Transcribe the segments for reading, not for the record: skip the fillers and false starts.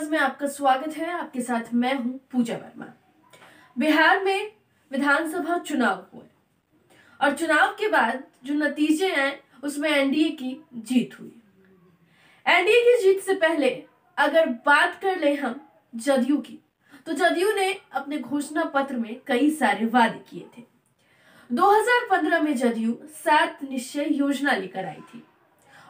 News में आपका स्वागत है। आपके साथ मैं हूं पूजा वर्मा। बिहार में विधानसभा चुनाव हुए और चुनाव के बाद जो नतीजे आए उसमें एनडीए की जीत हुई। एनडीए की जीत से पहले अगर बात कर ले हम जदयू की, तो जदयू ने अपने घोषणा पत्र में कई सारे वादे किए थे। 2015 में जदयू 7 निश्चय योजना लेकर आई थी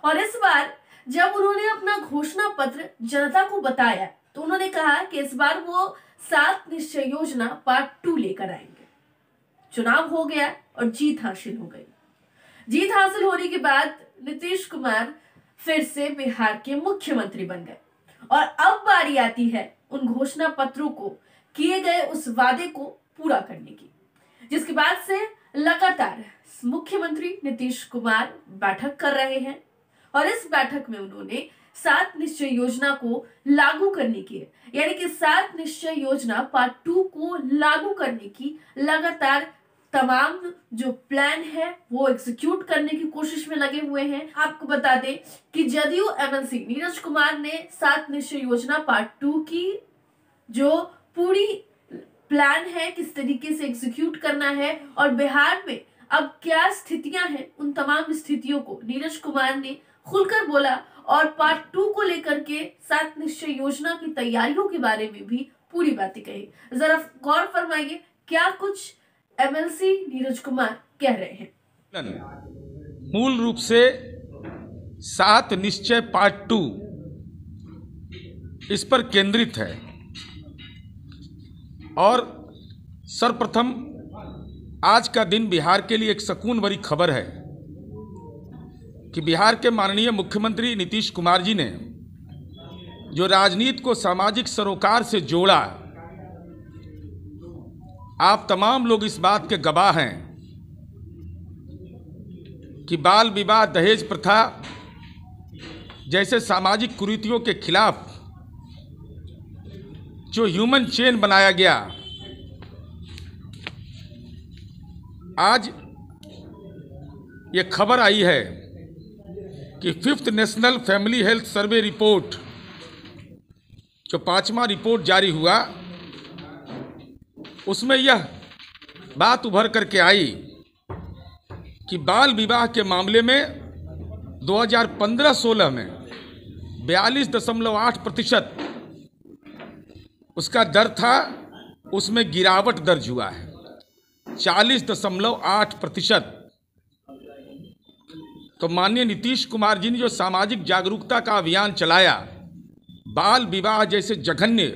और इस बार जब उन्होंने अपना घोषणा पत्र जनता को बताया तो उन्होंने कहा कि इस बार वो 7 निश्चय योजना पार्ट 2 लेकर आएंगे। चुनाव हो गया और जीत हासिल हो गई। जीत हासिल होने के बाद नीतीश कुमार फिर से बिहार के मुख्यमंत्री बन गए और अब बारी आती है उन घोषणा पत्रों को किए गए उस वादे को पूरा करने की, जिसके बाद से लगातार मुख्यमंत्री नीतीश कुमार बैठक कर रहे हैं और इस बैठक में उन्होंने 7 निश्चय योजना को लागू करने की, यानी कि 7 निश्चय योजना पार्ट 2 को लागू करने की लगातार तमाम जो प्लान है वो एग्जीक्यूट करने की कोशिश में लगे हुए हैं। आपको बता दें कि जदयू एमएलसी नीरज कुमार ने 7 निश्चय योजना पार्ट 2 की जो पूरी प्लान है किस तरीके से एग्जीक्यूट करना है और बिहार में अब क्या स्थितियां हैं, उन तमाम स्थितियों को नीरज कुमार ने खुलकर बोला और पार्ट 2 को लेकर के 7 निश्चय योजना की तैयारियों के बारे में भी पूरी बातें कही। जरा गौर फरमाइए क्या कुछ एमएलसी नीरज कुमार कह रहे हैं। मूल रूप से 7 निश्चय पार्ट 2 इस पर केंद्रित है और सर्वप्रथम आज का दिन बिहार के लिए एक सुकून भरी खबर है कि बिहार के माननीय मुख्यमंत्री नीतीश कुमार जी ने जो राजनीति को सामाजिक सरोकार से जोड़ा, आप तमाम लोग इस बात के गवाह हैं कि बाल विवाह, दहेज प्रथा जैसे सामाजिक कुरीतियों के खिलाफ जो ह्यूमन चेन बनाया गया, आज ये खबर आई है कि 5th national family health survey report, जो 5वां रिपोर्ट जारी हुआ, उसमें यह बात उभर करके आई कि बाल विवाह के मामले में 2015-16 में 42.8% उसका दर था, उसमें गिरावट दर्ज हुआ है 40.8%। तो माननीय नीतीश कुमार जी ने जो सामाजिक जागरूकता का अभियान चलाया, बाल विवाह जैसे जघन्य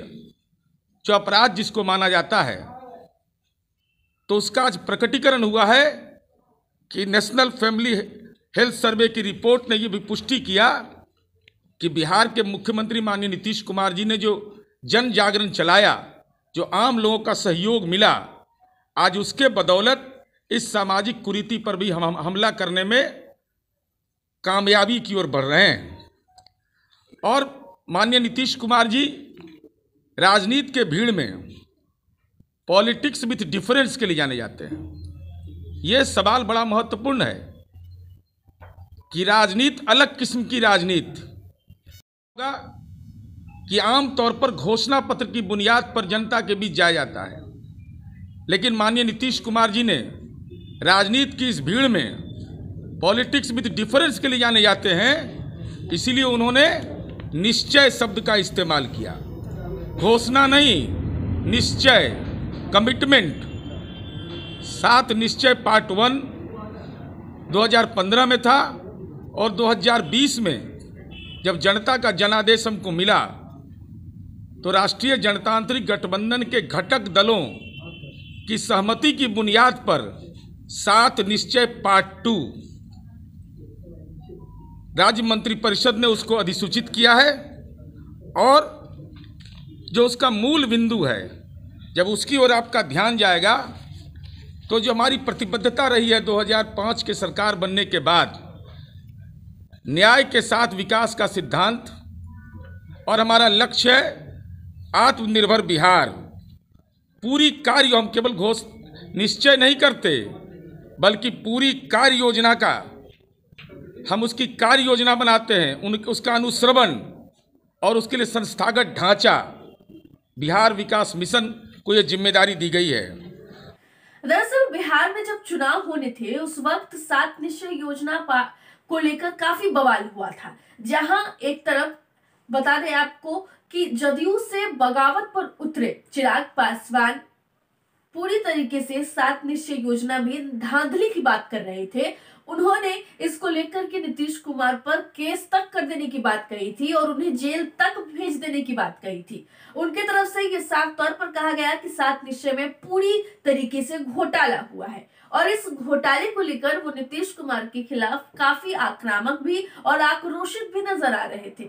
जो अपराध जिसको माना जाता है, तो उसका आज प्रकटीकरण हुआ है कि नेशनल फैमिली हेल्थ सर्वे की रिपोर्ट ने ये भी पुष्टि किया कि बिहार के मुख्यमंत्री माननीय नीतीश कुमार जी ने जो जन जागरण चलाया, जो आम लोगों का सहयोग मिला, आज उसके बदौलत इस सामाजिक कुरीति पर भी हम हमला करने में कामयाबी की ओर बढ़ रहे हैं। और माननीय नीतीश कुमार जी राजनीति के भीड़ में पॉलिटिक्स विथ डिफरेंस के लिए जाने जाते हैं। ये सवाल बड़ा महत्वपूर्ण है कि राजनीति अलग किस्म की राजनीति होगा कि आमतौर पर घोषणा पत्र की बुनियाद पर जनता के बीच जाया जाता है, लेकिन माननीय नीतीश कुमार जी ने राजनीति की इस भीड़ में पॉलिटिक्स विद डिफरेंस के लिए जाने जाते हैं, इसीलिए उन्होंने निश्चय शब्द का इस्तेमाल किया। घोषणा नहीं, निश्चय, कमिटमेंट। 7 निश्चय पार्ट 1 2015 में था और 2020 में जब जनता का जनादेश हमको मिला तो राष्ट्रीय जनतांत्रिक गठबंधन के घटक दलों की सहमति की बुनियाद पर 7 निश्चय पार्ट 2 राज्य मंत्रिपरिषद ने उसको अधिसूचित किया है और जो उसका मूल बिंदु है, जब उसकी ओर आपका ध्यान जाएगा तो जो हमारी प्रतिबद्धता रही है 2005 के सरकार बनने के बाद, न्याय के साथ विकास का सिद्धांत और हमारा लक्ष्य है आत्मनिर्भर बिहार। पूरी कार्य हम केवल निश्चय नहीं करते, बल्कि पूरी कार्य योजना का हम उसकी कार्य योजना बनाते हैं, उसका अनुश्रवण और उसके लिए संस्थागत ढांचा बिहार विकास मिशन को यह जिम्मेदारी दी गई है। दरअसल बिहार में जब चुनाव होने थे उस वक्त 7 निश्चय योजना को लेकर काफी बवाल हुआ था, जहां एक तरफ बता दें आपको कि जदयू से बगावत पर उतरे चिराग पासवान पूरी तरीके से 7 निश्चय योजना में धांधली की बात कर रहे थे। उन्होंने इसको लेकर के नीतीश कुमार पर केस तक कर देने की बात कही थी और उन्हें जेल तक भेज देने की बात कही थी। उनके तरफ से ये साफ तौर पर कहा गया कि 7 निश्चय में पूरी तरीके से घोटाला हुआ है और इस घोटाले को लेकर वो नीतीश कुमार के खिलाफ काफी आक्रामक भी और आक्रोशित भी नजर आ रहे थे।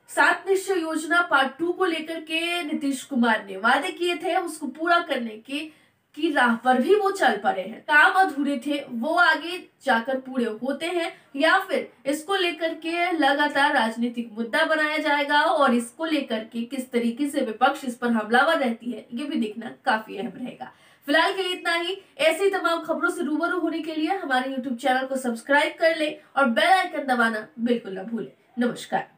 7 निश्चय योजना पार्ट 2 को लेकर के नीतीश कुमार ने वादे किए थे, उसको पूरा करने की राह पर भी वो चल पड़े हैं। काम अधूरे थे, वो आगे जाकर पूरे होते हैं या फिर इसको लेकर के लगातार राजनीतिक मुद्दा बनाया जाएगा और इसको लेकर के किस तरीके से विपक्ष इस पर हमलावर रहती है, ये भी देखना काफी अहम रहेगा। फिलहाल के लिए इतना ही। ऐसी तमाम खबरों से रूबरू होने के लिए हमारे YouTube चैनल को सब्सक्राइब कर ले और बेल आइकन दबाना बिल्कुल न भूले। नमस्कार।